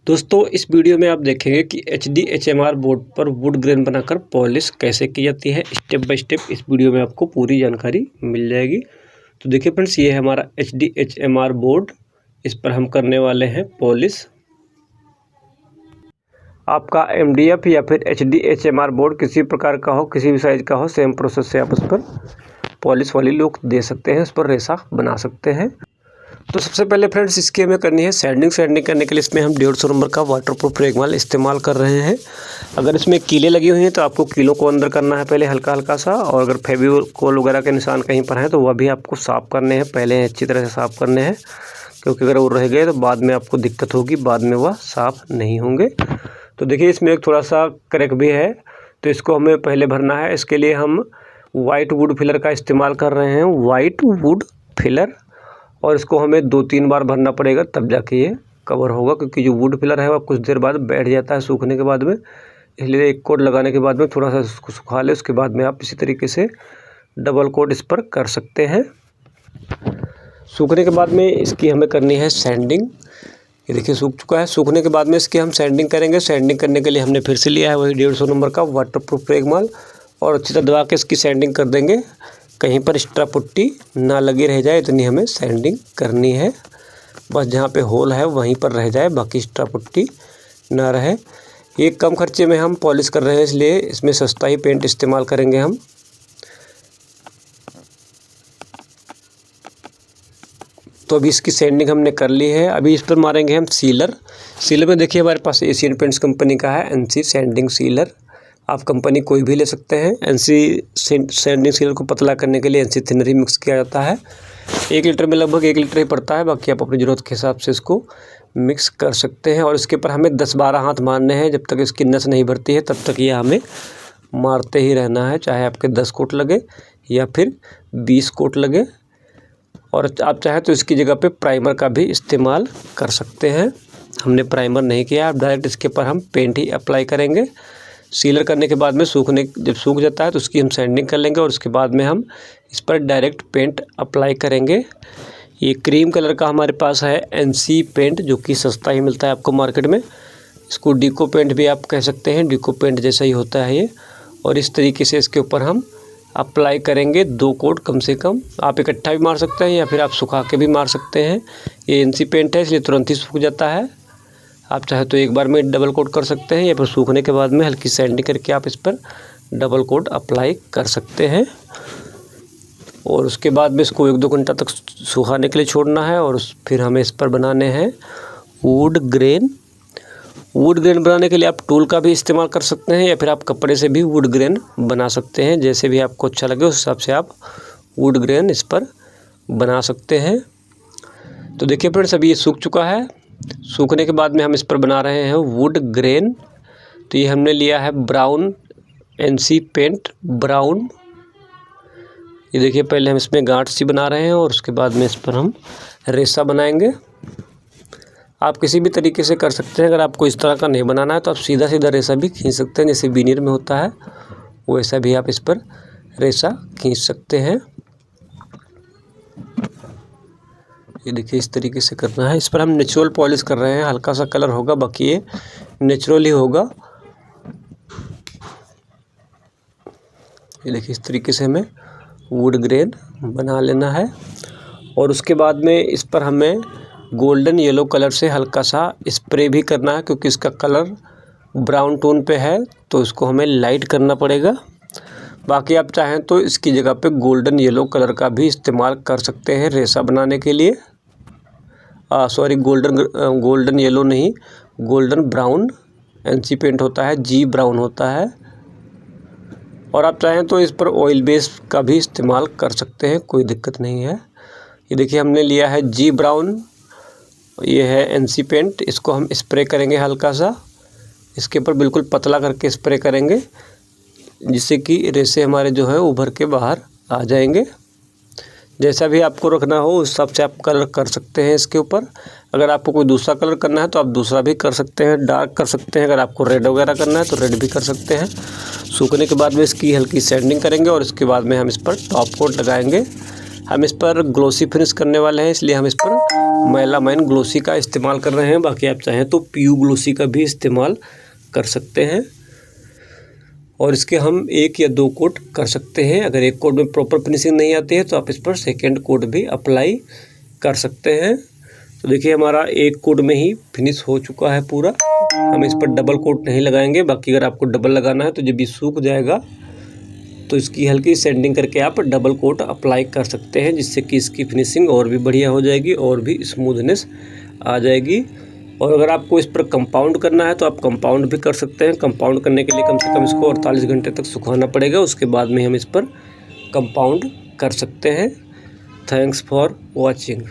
दोस्तों इस वीडियो में आप देखेंगे कि HDHMR बोर्ड पर वुड ग्रेन बनाकर पॉलिश कैसे की जाती है। स्टेप बाय स्टेप इस वीडियो में आपको पूरी जानकारी मिल जाएगी। तो देखिए फ्रेंड्स, ये है हमारा HDHMR बोर्ड। इस पर हम करने वाले हैं पॉलिश। आपका MDF या फिर HDHMR बोर्ड किसी प्रकार का हो, किसी भी साइज़ का हो, सेम प्रोसेस से आप उस पर पॉलिश वाली लुक दे सकते हैं, उस पर रेसा बना सकते हैं। तो सबसे पहले फ्रेंड्स इसकी हमें करनी है सैंडिंग करने के लिए इसमें हम 150 नंबर का वाटरप्रूफ रेगमाल इस्तेमाल कर रहे हैं। अगर इसमें कीले लगी हुई हैं तो आपको कीलों को अंदर करना है पहले हल्का हल्का सा, और अगर फेविकोल वगैरह के निशान कहीं पर हैं तो वह भी आपको साफ़ करने हैं, पहले अच्छी तरह से साफ़ करने हैं, क्योंकि अगर वो रह गए तो बाद में आपको दिक्कत होगी, बाद में वह साफ़ नहीं होंगे। तो देखिए इसमें एक थोड़ा सा क्रैक भी है, तो इसको हमें पहले भरना है। इसके लिए हम वाइट वुड फिलर का इस्तेमाल कर रहे हैं, वाइट वुड फिलर, और इसको हमें 2-3 बार भरना पड़ेगा तब जाके ये कवर होगा, क्योंकि जो वुड फिलर है वह कुछ देर बाद बैठ जाता है सूखने के बाद में। इसलिए एक कोट लगाने के बाद में थोड़ा सा इसको सुखा ले, उसके बाद में आप इसी तरीके से डबल कोट इस पर कर सकते हैं। सूखने के बाद में इसकी हमें करनी है सैंडिंग। ये देखिए सूख चुका है। सूखने के बाद में इसकी हम सैंडिंग करेंगे। सैंडिंग करने के लिए हमने फिर से लिया है वही 150 नंबर का वाटरप्रूफ रेगमाल, और अच्छी तरह दबा के इसकी सैंडिंग कर देंगे। कहीं पर एक्स्ट्रा पुट्टी ना लगी रह जाए, इतनी हमें सैंडिंग करनी है। बस जहाँ पे होल है वहीं पर रह जाए, बाकी एक्स्ट्रा पुट्टी ना रहे। ये कम खर्चे में हम पॉलिश कर रहे हैं, इसलिए इसमें सस्ता ही पेंट इस्तेमाल करेंगे हम। तो अभी इसकी सैंडिंग हमने कर ली है। अभी इस पर मारेंगे हम सीलर। सीलर में देखिए हमारे पास एशियन पेंट्स कंपनी का है NC सैंडिंग सीलर। आप कंपनी कोई भी ले सकते हैं। NC सैंडिंग सीलर को पतला करने के लिए NC थिनर ही मिक्स किया जाता है। 1 लीटर में लगभग 1 लीटर ही पड़ता है, बाकी आप अपनी ज़रूरत के हिसाब से इसको मिक्स कर सकते हैं। और इसके ऊपर हमें 10-12 हाथ मारने हैं, जब तक इसकी नस नहीं भरती है तब तक ये हमें मारते ही रहना है, चाहे आपके 10 कोट लगे या फिर 20 कोट लगे। और आप चाहे तो इसकी जगह पे प्राइमर का भी इस्तेमाल कर सकते हैं। हमने प्राइमर नहीं किया, आप डायरेक्ट इसके ऊपर हम पेंट ही अप्लाई करेंगे। सीलर करने के बाद में जब सूख जाता है तो उसकी हम सैंडिंग कर लेंगे, और उसके बाद में हम इस पर डायरेक्ट पेंट अप्लाई करेंगे। ये क्रीम कलर का हमारे पास है NC पेंट, जो कि सस्ता ही मिलता है आपको मार्केट में। इसको डिको पेंट भी आप कह सकते हैं, डिको पेंट जैसा ही होता है ये। और इस तरीके से इसके ऊपर हम अप्लाई करेंगे 2 कोट कम से कम। आप इकट्ठा भी मार सकते हैं या फिर आप सुखा के भी मार सकते हैं। ये NC पेंट है इसलिए तुरंत ही सूख जाता है। आप चाहे तो एक बार में डबल कोट कर सकते हैं, या फिर सूखने के बाद में हल्की सैंडिंग करके आप इस पर डबल कोट अप्लाई कर सकते हैं। और उसके बाद में इसको 1-2 घंटा तक सुखाने के लिए छोड़ना है। और फिर हमें इस पर बनाने हैं वुड ग्रेन। वुड ग्रेन बनाने के लिए आप टूल का भी इस्तेमाल कर सकते हैं, या फिर आप कपड़े से भी वुड ग्रेन बना सकते हैं। जैसे भी आपको अच्छा लगे उस हिसाब से आप वुड ग्रेन इस पर बना सकते हैं। तो देखिए फ्रेंड्स, अभी ये सूख चुका है। सूखने के बाद में हम इस पर बना रहे हैं वुड ग्रेन। तो ये हमने लिया है ब्राउन NC पेंट ब्राउन। ये देखिए पहले हम इसमें गांठ सी बना रहे हैं, और उसके बाद में इस पर हम रेसा बनाएंगे। आप किसी भी तरीके से कर सकते हैं। अगर आपको इस तरह का नहीं बनाना है तो आप सीधा सीधा रेसा भी खींच सकते हैं, जैसे विनियर में होता है वैसा भी आप इस पर रेसा खींच सकते हैं। ये देखिए इस तरीके से करना है। इस पर हम नेचुरल पॉलिश कर रहे हैं, हल्का सा कलर होगा, बाकी ये नेचुरल ही होगा। ये देखिए इस तरीके से हमें वुड ग्रेन बना लेना है। और उसके बाद में इस पर हमें गोल्डन येलो कलर से हल्का सा स्प्रे भी करना है, क्योंकि इसका कलर ब्राउन टोन पे है तो इसको हमें लाइट करना पड़ेगा। बाकी आप चाहें तो इसकी जगह पे गोल्डन येलो कलर का भी इस्तेमाल कर सकते हैं रेसा बनाने के लिए। सॉरी, गोल्डन येलो नहीं, गोल्डन ब्राउन NC पेंट होता है, G ब्राउन होता है। और आप चाहें तो इस पर ऑयल बेस का भी इस्तेमाल कर सकते हैं, कोई दिक्कत नहीं है। ये देखिए हमने लिया है G ब्राउन, ये है NC पेंट। इसको हम स्प्रे करेंगे हल्का सा, इसके ऊपर बिल्कुल पतला करके स्प्रे करेंगे, जिससे कि रेसे हमारे जो है उभर के बाहर आ जाएंगे। जैसा भी आपको रखना हो उस हिसाब से आप कलर कर सकते हैं इसके ऊपर। अगर आपको कोई दूसरा कलर करना है तो आप दूसरा भी कर सकते हैं, डार्क कर सकते हैं। अगर आपको रेड वगैरह करना है तो रेड भी कर सकते हैं। सूखने के बाद में इसकी हल्की सैंडिंग करेंगे, और इसके बाद में हम इस पर टॉप कोट लगाएंगे। हम इस पर ग्लोसी फिनिश करने वाले हैं, इसलिए हम इस पर मेलामाइन ग्लोसी का इस्तेमाल कर रहे हैं। बाकी आप चाहें तो PU ग्लोसी का भी इस्तेमाल कर सकते हैं और इसके हम 1 या 2 कोट कर सकते हैं। अगर एक कोट में प्रॉपर फिनिशिंग नहीं आती है तो आप इस पर सेकेंड कोट भी अप्लाई कर सकते हैं। तो देखिए हमारा 1 कोट में ही फिनिश हो चुका है पूरा। हम इस पर डबल कोट नहीं लगाएंगे। बाकी अगर आपको डबल लगाना है तो जब ये सूख जाएगा तो इसकी हल्की सैंडिंग करके आप डबल कोट अप्लाई कर सकते हैं, जिससे कि इसकी फिनिशिंग और भी बढ़िया हो जाएगी और भी स्मूथनेस आ जाएगी। और अगर आपको इस पर कंपाउंड करना है तो आप कंपाउंड भी कर सकते हैं। कंपाउंड करने के लिए कम से कम इसको 48 घंटे तक सुखाना पड़ेगा, उसके बाद में हम इस पर कंपाउंड कर सकते हैं। Thanks for watching.